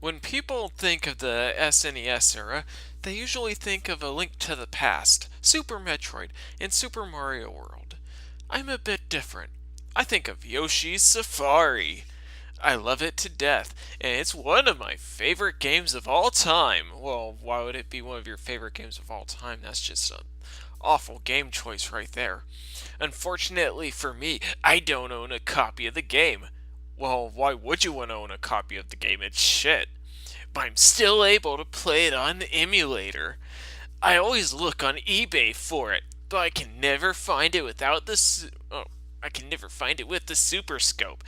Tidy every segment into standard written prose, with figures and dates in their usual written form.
When people think of the SNES era, they usually think of A Link to the Past, Super Metroid, and Super Mario World. I'm a bit different. I think of Yoshi's Safari. I love it to death, and it's one of my favorite games of all time. Well, why would it be one of your favorite games of all time? That's just an awful game choice right there. Unfortunately for me, I don't own a copy of the game. Well, why would you want to own a copy of the game? It's shit. But I'm still able to play it on the emulator. I always look on eBay for it, but I can never find it without I can never find it with the SuperScope.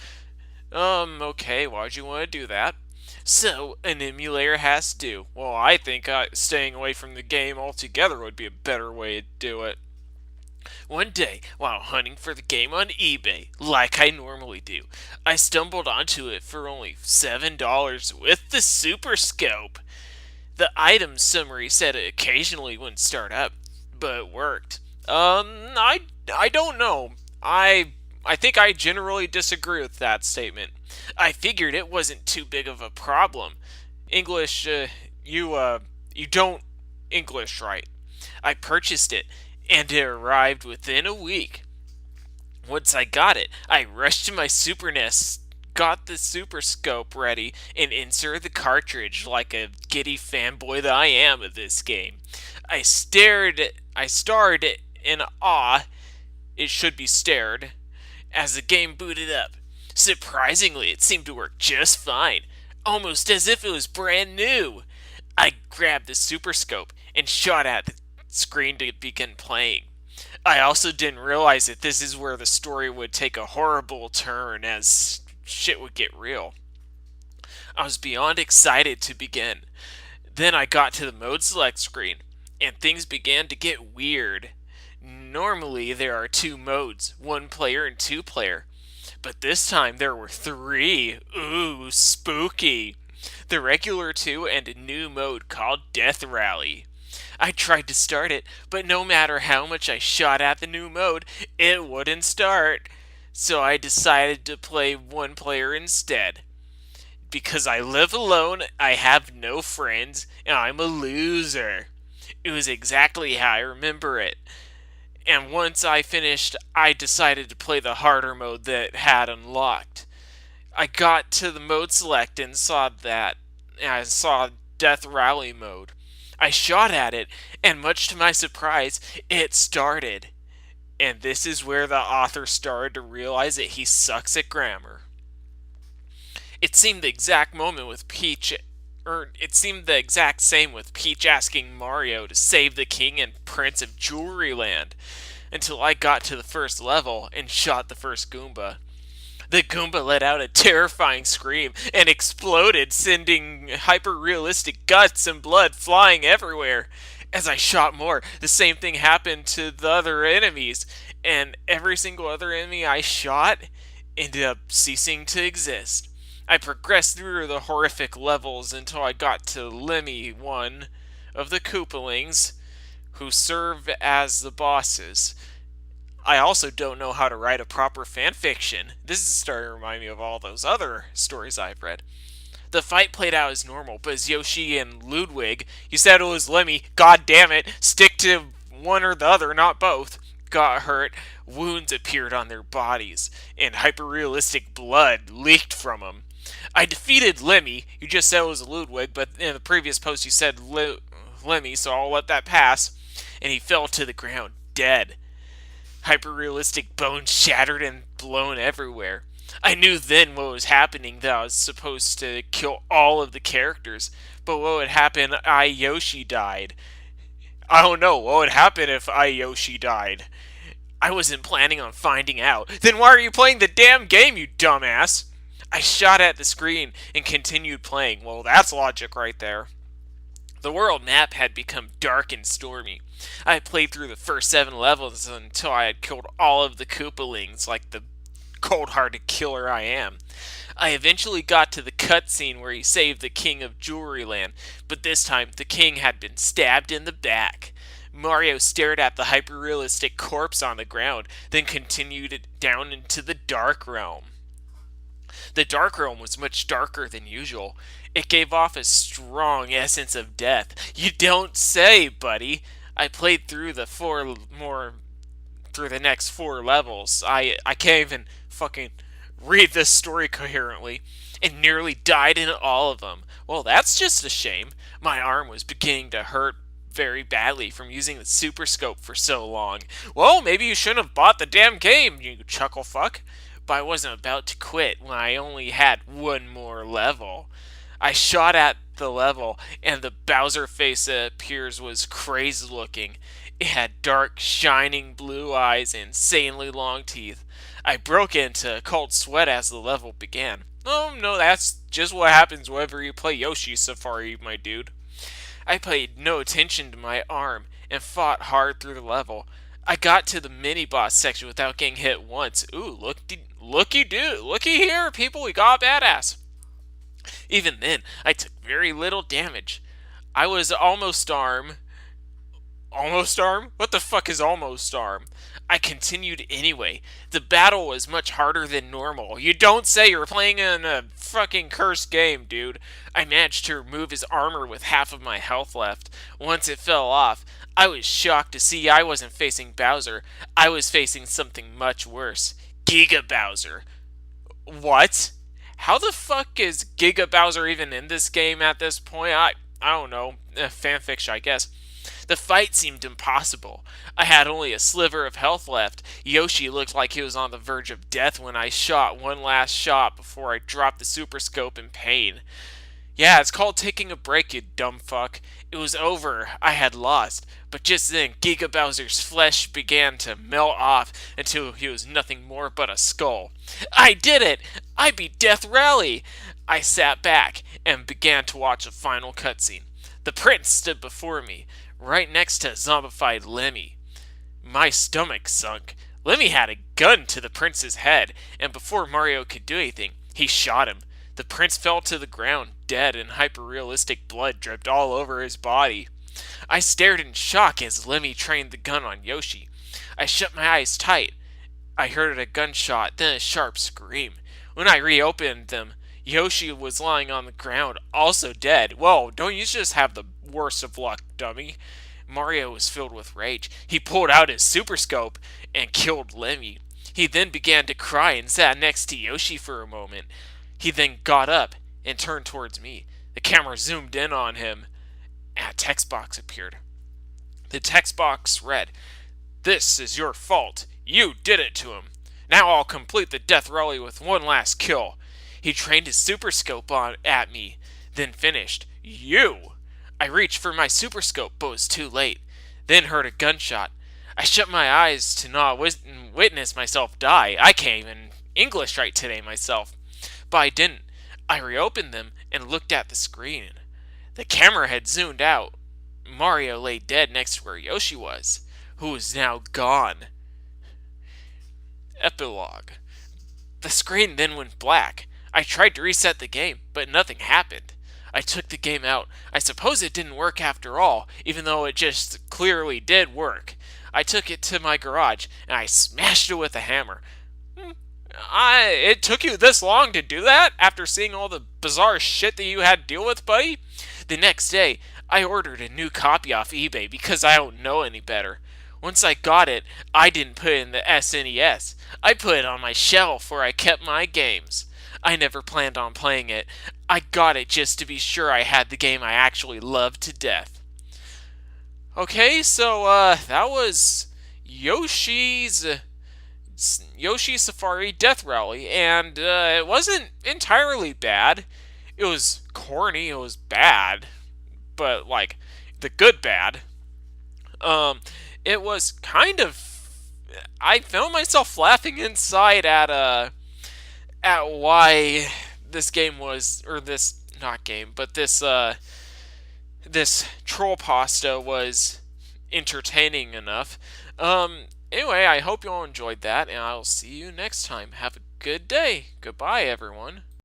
Okay, why'd you want to do that? So, an emulator has to do. Well, I think staying away from the game altogether would be a better way to do it. One day, while hunting for the game on eBay, like I normally do, I stumbled onto it for only $7 with the Super Scope. The item summary said it occasionally wouldn't start up, but it worked. I don't know. I think I generally disagree with that statement. I figured it wasn't too big of a problem. English, you don't English right. I purchased it, and it arrived within a week. Once I got it, I rushed to my Super NES, got the Super Scope ready, and inserted the cartridge like a giddy fanboy that I am of this game. I stared in awe, it should be stared, as the game booted up. Surprisingly, it seemed to work just fine, almost as if it was brand new. I grabbed the Super Scope and shot at the screen to begin playing. I also didn't realize that this is where the story would take a horrible turn as shit would get real. I was beyond excited to begin. Then I got to the mode select screen, and things began to get weird. Normally there are two modes, one player and two player. But this time there were three. Ooh, spooky. The regular two and a new mode called Death Rally. I tried to start it, but no matter how much I shot at the new mode, it wouldn't start. So I decided to play one player instead. Because I live alone, I have no friends, and I'm a loser. It was exactly how I remember it. And once I finished, I decided to play the harder mode that it had unlocked. I got to the mode select and I saw Death Rally mode. I shot at it, and much to my surprise, it started. And this is where the author started to realize that he sucks at grammar. It seemed the exact moment with Peach, or it seemed the exact same with Peach asking Mario to save the king and prince of Jewelry Land, until I got to the first level and shot the first Goomba. The Goomba let out a terrifying scream and exploded, sending hyper-realistic guts and blood flying everywhere. As I shot more, the same thing happened to the other enemies, and every single other enemy I shot ended up ceasing to exist. I progressed through the horrific levels until I got to Lemmy, one of the Koopalings, who serve as the bosses. I also don't know how to write a proper fanfiction. This is starting to remind me of all those other stories I've read. The fight played out as normal, but as Yoshi and Ludwig, you said it was Lemmy, god damn it, stick to one or the other, not both, got hurt, wounds appeared on their bodies, and hyper-realistic blood leaked from them. I defeated Lemmy, you just said it was Ludwig, but in the previous post you said Lemmy, so I'll let that pass, and he fell to the ground, dead. Hyper-realistic bones shattered and blown everywhere. I knew then what was happening, that I was supposed to kill all of the characters, but what would happen if Yoshi died? I don't know, what would happen if Yoshi died? I wasn't planning on finding out. Then why are you playing the damn game, you dumbass? I shot at the screen and continued playing. Well, that's logic right there. The world map had become dark and stormy. I played through the first 7 levels until I had killed all of the Koopalings like the cold-hearted killer I am. I eventually got to the cutscene where he saved the king of Jewelry Land, but this time the king had been stabbed in the back. Mario stared at the hyper-realistic corpse on the ground, then continued down into the dark realm. The dark realm was much darker than usual. It gave off a strong essence of death. You don't say, buddy. I played through the next 4 levels. I can't even fucking read this story coherently, and nearly died in all of them. Well, that's just a shame. My arm was beginning to hurt very badly from using the SuperScope for so long. Well, maybe you shouldn't have bought the damn game, you chuckle fuck. But I wasn't about to quit when I only had one more level. I shot at the level, and the Bowser face it appears was crazy looking. It had dark, shining blue eyes and insanely long teeth. I broke into a cold sweat as the level began. Oh no, that's just what happens whenever you play Yoshi Safari, my dude. I paid no attention to my arm and fought hard through the level. I got to the mini boss section without getting hit once. Ooh, looky here, people, we got a badass. Even then, I took very little damage. I was almost arm. Almost arm? What the fuck is almost arm? I continued anyway. The battle was much harder than normal. You don't say, you're playing in a fucking cursed game, dude. I managed to remove his armor with half of my health left. Once it fell off, I was shocked to see I wasn't facing Bowser. I was facing something much worse. Giga Bowser. What? How the fuck is Giga Bowser even in this game at this point? I don't know. Fanfiction, I guess. The fight seemed impossible. I had only a sliver of health left. Yoshi looked like he was on the verge of death when I shot one last shot before I dropped the SuperScope in pain. Yeah, it's called taking a break, you dumb fuck. It was over. I had lost. But just then, Giga Bowser's flesh began to melt off until he was nothing more but a skull. I did it! I beat Death Rally! I sat back and began to watch the final cutscene. The prince stood before me, right next to zombified Lemmy. My stomach sunk. Lemmy had a gun to the prince's head, and before Mario could do anything, he shot him. The prince fell to the ground, dead, and hyper-realistic blood dripped all over his body. I stared in shock as Lemmy trained the gun on Yoshi. I shut my eyes tight. I heard a gunshot, then a sharp scream. When I reopened them, Yoshi was lying on the ground, also dead. Whoa, don't you just have the worst of luck, dummy? Mario was filled with rage. He pulled out his SuperScope and killed Lemmy. He then began to cry and sat next to Yoshi for a moment. He then got up and turned towards me. The camera zoomed in on him, and a text box appeared. The text box read, "This is your fault. You did it to him. Now I'll complete the death rally with one last kill." He trained his SuperScope at me, then finished. You! I reached for my SuperScope, but was too late. Then heard a gunshot. I shut my eyes to not witness myself die. I can't even English right today myself. But I didn't. I reopened them and looked at the screen. The camera had zoomed out. Mario lay dead next to where Yoshi was, who was now gone. Epilogue. The screen then went black. I tried to reset the game, but nothing happened. I took the game out. I suppose it didn't work after all, even though it just clearly did work. I took it to my garage, and I smashed it with a hammer. It took you this long to do that after seeing all the bizarre shit that you had to deal with, buddy? The next day, I ordered a new copy off eBay because I don't know any better. Once I got it, I didn't put it in the SNES. I put it on my shelf where I kept my games. I never planned on playing it. I got it just to be sure I had the game I actually loved to death. Okay, so that was Yoshi Safari Death Rally, and it wasn't entirely bad. It was corny, it was bad, but like the good bad. It was kind of, I found myself laughing inside at why this game was, or this, not game, but this Trollpasta was entertaining enough. Anyway, I hope you all enjoyed that, and I'll see you next time. Have a good day. Goodbye, everyone.